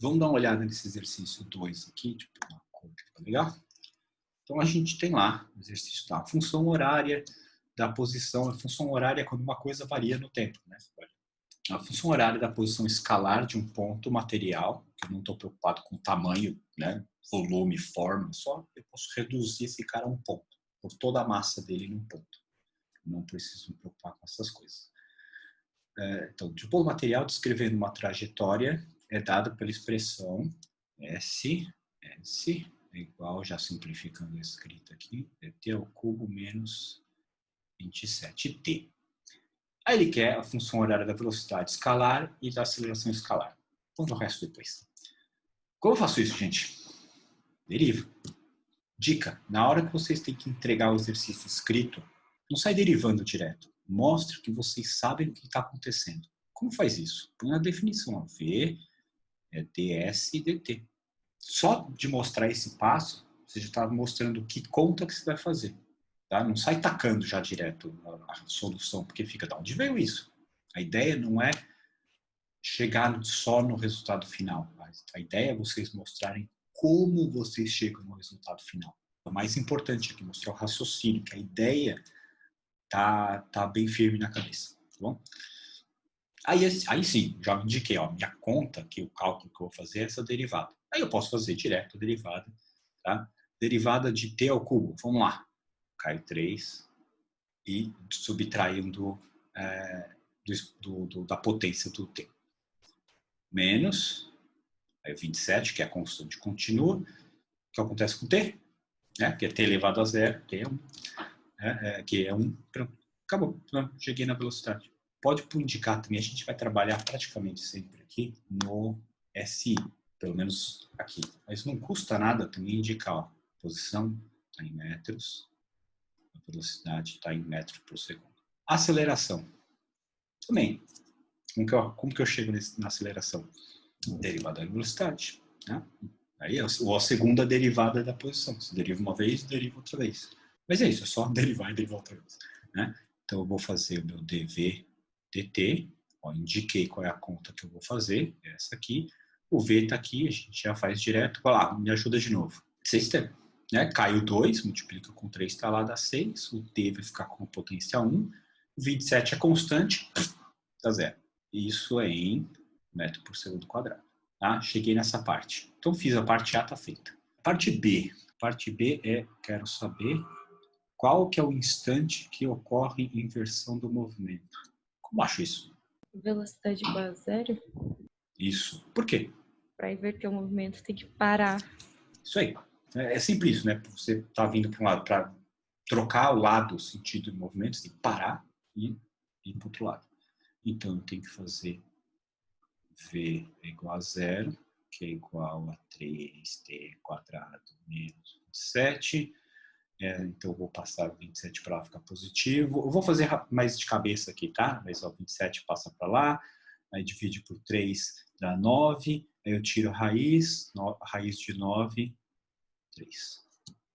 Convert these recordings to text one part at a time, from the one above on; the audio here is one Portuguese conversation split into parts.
Vamos dar uma olhada nesse exercício 2 aqui, tipo, uma cor que fica legal. Então, a gente tem lá o exercício da função horária da posição. A função horária é quando uma coisa varia no tempo, né? A função horária da posição escalar de um ponto material, que eu não estou preocupado com o tamanho, né? Volume, forma, só eu posso reduzir esse cara a um ponto, por toda a massa dele num ponto. Não preciso me preocupar com essas coisas. Então, de um ponto material descrevendo uma trajetória é dado pela expressão S é igual, já simplificando a escrita aqui, é t ao cubo menos 27t. Aí ele quer a função horária da velocidade escalar e da aceleração escalar. Vamos ao resto depois. Como eu faço isso, gente? Deriva. Dica, na hora que vocês têm que entregar o exercício escrito, não sai derivando direto. Mostre que vocês sabem o que está acontecendo. Como faz isso? Põe a definição, ó, V é ds e dt. Só de mostrar esse passo, você já está mostrando que conta que você vai fazer. Tá? Não sai tacando já direto a solução, porque fica, de onde veio isso? A ideia não é chegar só no resultado final. A ideia é vocês mostrarem como vocês chegam no resultado final. O mais importante aqui é mostrar o raciocínio, que a ideia tá bem firme na cabeça. Tá bom? Aí sim, já indiquei, ó, minha conta, que o cálculo que eu vou fazer é essa derivada. Aí eu posso fazer direto a derivada. Tá? Derivada de t ao cubo. Vamos lá. Cai 3 e subtraindo da potência do t. Menos, aí 27, que é a constante contínua. O que acontece com t? Que é t elevado a zero, t é 1. Que é 1. Pronto, acabou. Pronto, cheguei na velocidade. Pode indicar também, a gente vai trabalhar praticamente sempre aqui no SI, pelo menos aqui. Mas não custa nada também indicar, ó, posição está em metros, a velocidade está em metros por segundo. Aceleração. Também. Como que eu chego na aceleração? Derivada da velocidade. Né? Aí é a segunda derivada da posição. Você deriva uma vez, deriva outra vez. Mas é isso, é só derivar e derivar outra vez. Né? Então eu vou fazer o meu dv dt. Ó, indiquei qual é a conta que eu vou fazer. É essa aqui. O v está aqui, a gente já faz direto. Vai lá, me ajuda de novo. 6t. Né? Cai o 2, multiplica com 3, está lá, dá 6. O t vai ficar com potência 1. O 27 é constante, dá 0. Isso é em metro por segundo quadrado. Tá? Cheguei nessa parte. Então fiz a parte A, está feita. Parte B. Parte B quero saber qual que é o instante que ocorre inversão do movimento. Como acho isso? Velocidade igual a zero. Isso. Por quê? Para inverter o movimento tem que parar. Isso aí. É sempre isso, né? Você está vindo para um lado, para trocar o lado, o sentido do movimento, você tem que parar e ir para o outro lado. Então, eu tenho que fazer V é igual a zero, que é igual a 3t quadrado menos 27. Então, eu vou passar o 27 para lá, ficar positivo. Eu vou fazer mais de cabeça aqui, tá? Mas o 27 passa para lá, aí divide por 3 dá 9, aí eu tiro a raiz de 9, 3.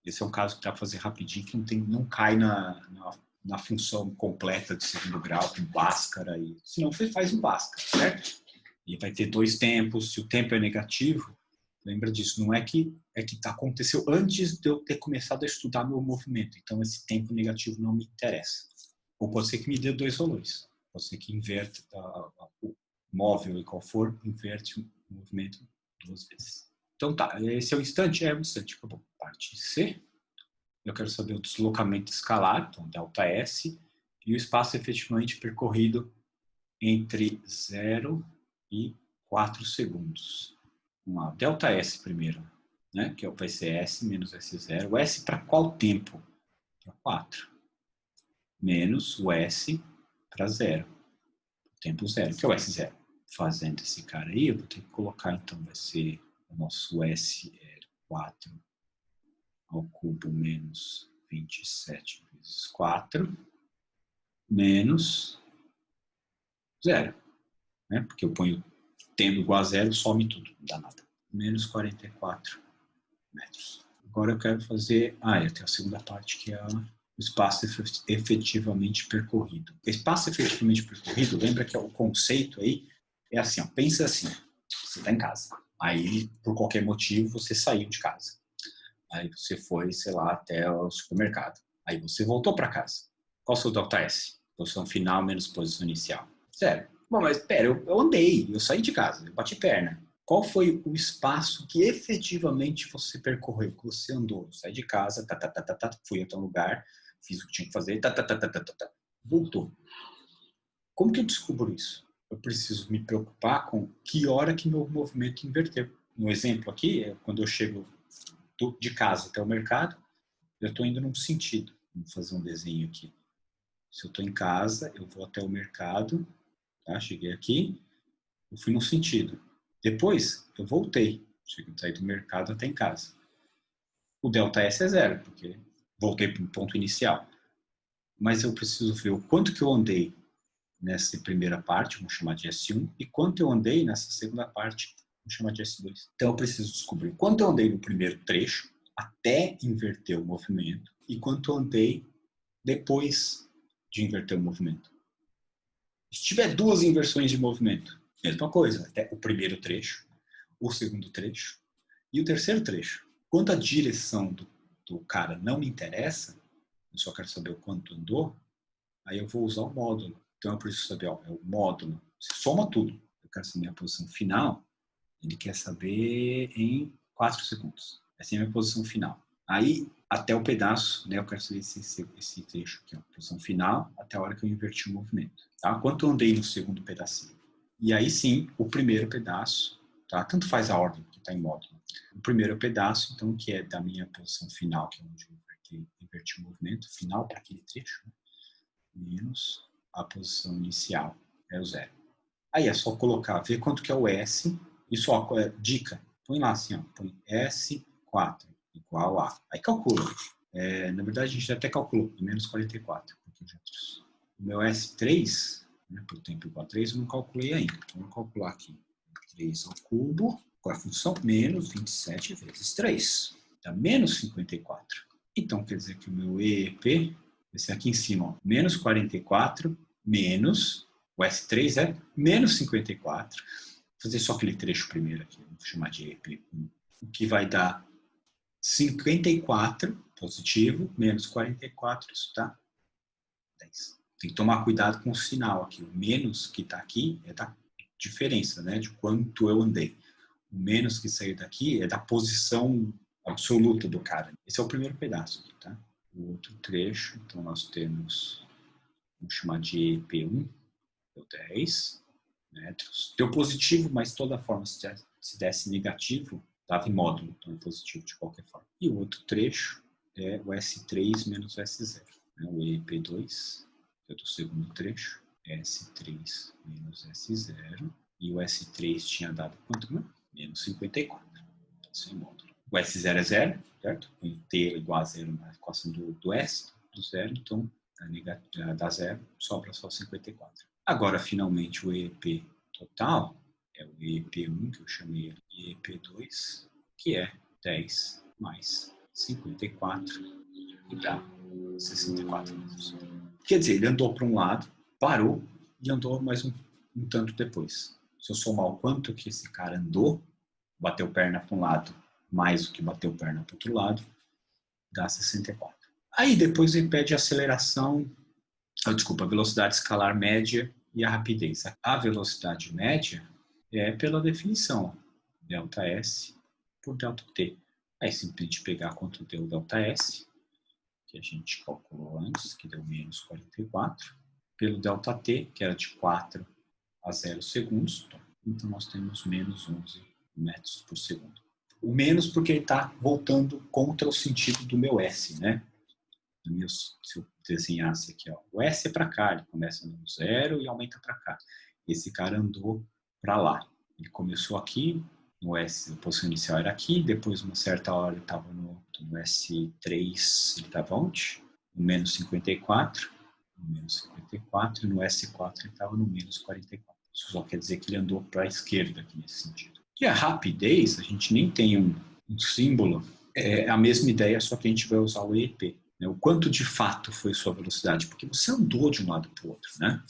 Esse é um caso que dá para fazer rapidinho, que não cai na função completa de segundo grau, com Bhaskara. Se não, você faz um Bhaskara, certo? E vai ter 2 tempos. Se o tempo é negativo, lembra disso, não é que aconteceu antes de eu ter começado a estudar meu movimento. Então, esse tempo negativo não me interessa. Ou pode ser que me dê 2 valores. Pode ser que inverte o móvel e qual for, inverte o movimento 2 vezes. Então tá, esse é o instante? É o instante. Acabou. Parte C. Eu quero saber o deslocamento escalar, então ΔS, e o espaço efetivamente percorrido entre 0 e 4 segundos. Vamos lá, ΔS primeiro, né? Que vai ser S menos S0. O S para qual tempo? Para 4. Menos o S para 0. Tempo 0, que é o S0. Fazendo esse cara aí, eu vou ter que colocar, então, vai ser o nosso S é 4 ao cubo menos 27 vezes 4, menos 0. Né? Porque eu ponho tempo igual a 0, some tudo, não dá nada. Menos 44 metros. Agora eu quero fazer... eu tenho a segunda parte, que é o espaço efetivamente percorrido. O espaço efetivamente percorrido, lembra que o conceito aí é assim, ó, pensa assim, você está em casa, Aí, por qualquer motivo, você saiu de casa. Aí você foi, sei lá, até o supermercado. Aí você voltou para casa. Qual o seu delta S? Posição final menos posição inicial. Zero. Bom, mas pera, eu andei, eu saí de casa, eu bati perna. Qual foi o espaço que efetivamente você percorreu, que você andou? Eu saí de casa, fui até um lugar, fiz o que tinha que fazer, voltou. Como que eu descubro isso? Eu preciso me preocupar com que hora que meu movimento inverteu. No exemplo aqui, quando eu chego de casa até o mercado, eu estou indo num sentido. Vamos fazer um desenho aqui. Se eu estou em casa, eu vou até o mercado, tá? Cheguei aqui, eu fui num sentido. Depois, eu voltei. Saí do mercado até em casa. O delta S é zero, porque voltei para o ponto inicial. Mas eu preciso ver o quanto que eu andei nessa primeira parte, vamos chamar de S1, e quanto eu andei nessa segunda parte, vamos chamar de S2. Então eu preciso descobrir quanto eu andei no primeiro trecho, até inverter o movimento, e quanto eu andei depois de inverter o movimento. Se tiver duas inversões de movimento, mesma coisa, até o primeiro trecho, o segundo trecho e o terceiro trecho. Quando a direção do cara não me interessa, eu só quero saber o quanto andou, aí eu vou usar o módulo. Então eu preciso saber, ó, é o módulo. Você soma tudo. Eu quero saber a posição final, ele quer saber em 4 segundos. Essa é a minha posição final. Aí, até o pedaço, né, eu quero saber esse trecho aqui, ó, posição final, até a hora que eu inverti o movimento. Tá? Quanto eu andei no segundo pedacinho? E aí sim, o primeiro pedaço, tá? Tanto faz a ordem que está em módulo. O primeiro pedaço, então, que é da minha posição final, que é onde eu inverti o movimento, final para aquele trecho, né? Menos a posição inicial, é o zero. Aí é só colocar, ver quanto que é o S, isso, ó, dica, põe lá assim, ó, põe S4 igual a, aí calcula. Na verdade, a gente até calculou, menos 44, porque o meu S3, né, por tempo igual a 3, eu não calculei ainda. Então, vamos calcular aqui, 3 ao cubo, qual é a função? Menos 27 vezes 3, dá menos 54. Então, quer dizer que o meu EEP, esse aqui em cima, ó, menos 44, menos, o S3 é menos 54. Vou fazer só aquele trecho primeiro aqui, vou chamar de EEP1, o que vai dar 54 positivo, menos 44, isso dá 10. Tem que tomar cuidado com o sinal aqui. O menos que está aqui é da diferença, né, de quanto eu andei. O menos que saiu daqui é da posição absoluta do cara. Esse é o primeiro pedaço aqui, tá? O outro trecho, então nós temos, vamos chamar de EP1, deu 10 metros. Deu positivo, mas de toda forma, se desse negativo, estava em módulo, então é positivo de qualquer forma. E o outro trecho é o S3 menos o S0. Né? O EP2, que é do segundo trecho, S3 menos S0. E o S3 tinha dado quanto? Menos 54. Isso é em módulo. O S0 é zero, certo? O inteiro igual a zero na equação do S, do zero, então dá zero, sobra só 54. Agora, finalmente, o EEP total é o EEP1, que eu chamei de EEP2, que é 10 mais 54, e dá 64 metros. Quer dizer, ele andou para um lado, parou e andou mais um tanto depois. Se eu somar o quanto que esse cara andou, bateu perna para um lado, mais o que bateu perna para o outro lado, dá 64. Aí depois ele pede a aceleração, a velocidade escalar média e a rapidez. A velocidade média é pela definição, delta S por delta T. Aí simplesmente pegar quanto deu delta S, que a gente calculou antes, que deu menos 44, pelo delta T, que era de 4 a 0 segundos, então nós temos menos 11 metros por segundo. O menos porque ele está voltando contra o sentido do meu S, né? Se eu desenhasse aqui, ó, o S é para cá, ele começa no 0 e aumenta para cá. Esse cara andou para lá. Ele começou aqui, no S, a posição inicial era aqui, depois, uma certa hora, ele estava no S3, ele estava onde? No menos 54, no menos 54, e no S4 ele estava no menos 44. Isso só quer dizer que ele andou para a esquerda aqui nesse sentido. E a rapidez, a gente nem tem um símbolo, é a mesma ideia, só que a gente vai usar o EEP. Né? O quanto de fato foi sua velocidade, porque você andou de um lado para o outro, né?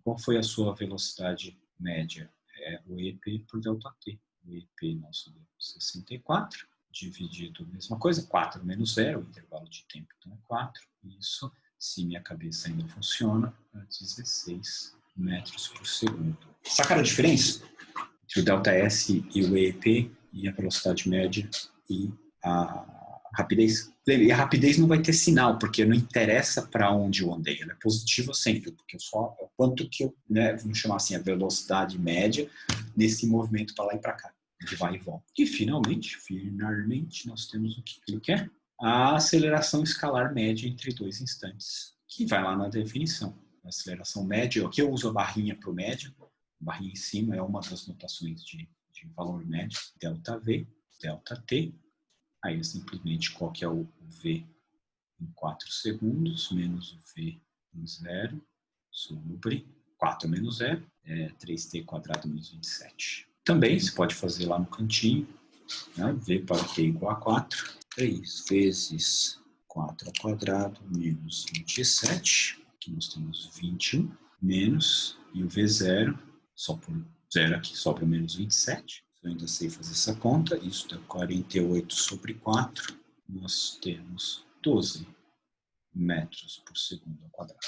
Qual foi a sua velocidade média? É o EEP por delta T. O EP nosso deu 64, dividido, mesma coisa, 4 menos 0, o intervalo de tempo então é 4. Isso, se minha cabeça ainda funciona, é 16 metros por segundo. Sacaram a diferença entre o ΔS e o EEP, e a velocidade média e a rapidez? E a rapidez não vai ter sinal, porque não interessa para onde eu andei, ela é positiva sempre, porque eu só é o quanto que eu, né, vamos chamar assim, a velocidade média nesse movimento para lá e para cá, de vai e volta. E finalmente nós temos o que ele quer? A aceleração escalar média entre dois instantes, que vai lá na definição. A aceleração média, aqui eu uso a barrinha para o médio, a barrinha em cima é uma das notações de valor médio, ΔV, ΔT, aí simplesmente qual que é o V em 4 segundos, menos o V em 0, sobre 4 menos 0, é 3t quadrado menos 27. Também se pode fazer lá no cantinho, né? V para t igual a 4, 3 vezes 4 ao quadrado menos 27, aqui nós temos 21, menos, e o V0, só por 0 aqui, sobra menos 27. Eu ainda sei fazer essa conta, isso dá 48 sobre 4, nós temos 12 metros por segundo ao quadrado.